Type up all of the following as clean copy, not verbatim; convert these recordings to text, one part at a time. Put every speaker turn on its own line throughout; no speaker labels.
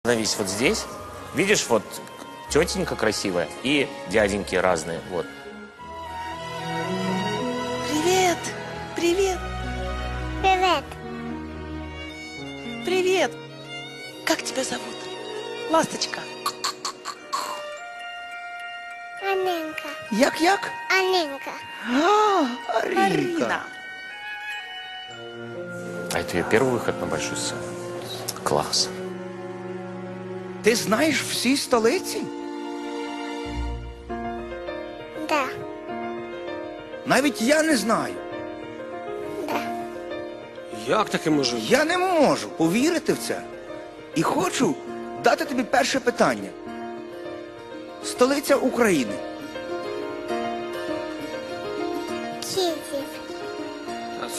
Остановись вот здесь. Видишь, вот тетенька красивая и дяденьки разные. Вот.
Привет! Привет!
Привет.
Привет! Как тебя зовут? Ласточка.
Аненка.
Як?
Аненка.
Арінка.
Арина.
А это ее первый выход на большую сцену. Класс.
Ти знаєш всі столиці?
Да.
Навіть я не знаю.
Да.
Як таке може?
Я не можу повірити в це. І хочу дати тобі перше питання. Столиця України.
Київ.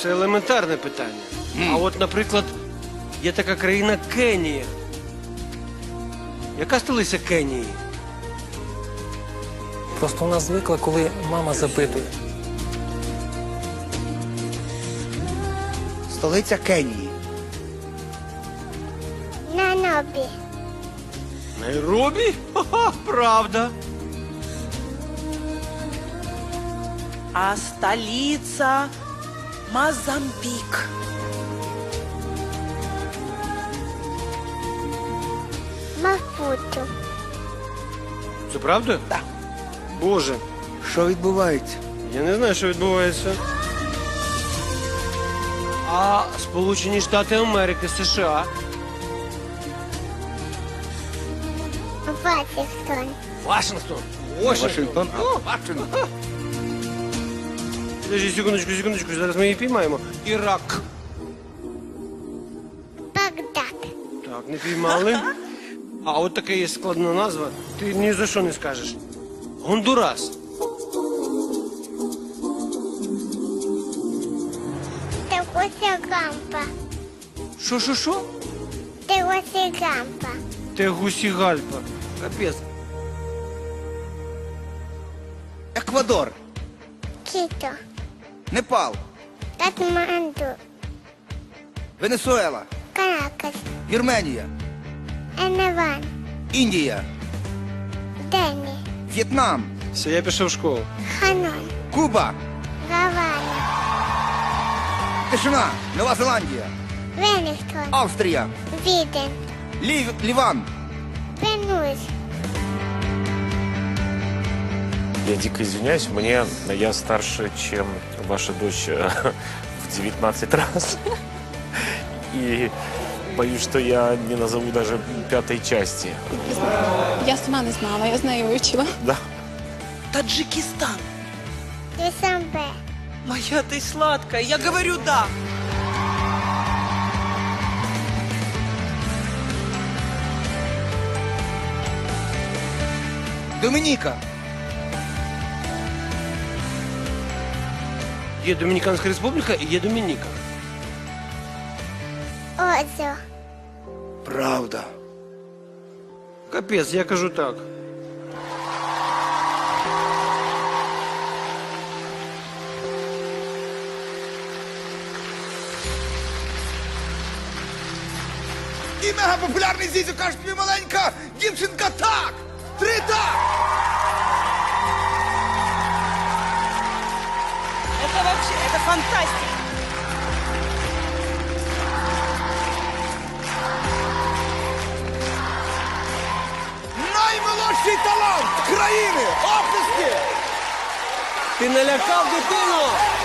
Це елементарне питання. А от, наприклад, є така країна Кенія. Яка столиця Кенії?
Просто у нас звикла, коли мама запитує.
Столиця Кенії.
Найробі.
Найробі? Ха-ха, правда.
А столица Мозамбик.
Мапуту.
Це правда?
Так.
Боже,
Що відбувається?
я не знаю, що відбувається. А Сполучені Штати Америки, США?
Вашингтон.
Вашингтон.
Вашингтон. Вашингтон.
Подожди, секундочку, зараз ми її піймаємо. Ірак.
Багдад.
Так, не піймали. А от така є складна назва, ти ні за що не скажеш. Гондурас.
Тегусигампа.
Що?
Тегусигампа.
Тегусігальпа. Капець.
Еквадор.
Кито.
Непал.
Катманду.
Венесуела.
Каракас.
Вірменія.
Еневан.
Індія.
Дені.
В'єтнам.
Все, я пішов в школу.
Ханой.
Куба.
Гавана.
Тишина. Нова Зеландія.
Велингтон.
Австрія.
Віден.
Ліван.
Венус.
Я дико извиняюсь, я старше, чем ваша дочь в 19 раз. И боюсь, что я не назову даже 5-й части.
Я сама не знала, я з нею вивчила.
Да.
Таджикистан.
Дюсамбе.
Моя ты сладкая. Я говорю да.
Домініка.
Є Домініканська Республіка і є Домініка.
Озо.
Правда.
Капець, я кажу так.
І мегапопулярний Зізю каже тобі маленька дівчинка так! 3 так!
Это вообще, это фантастика.
Наймолодший талант країни! Оплески!
Ти налякав дитину!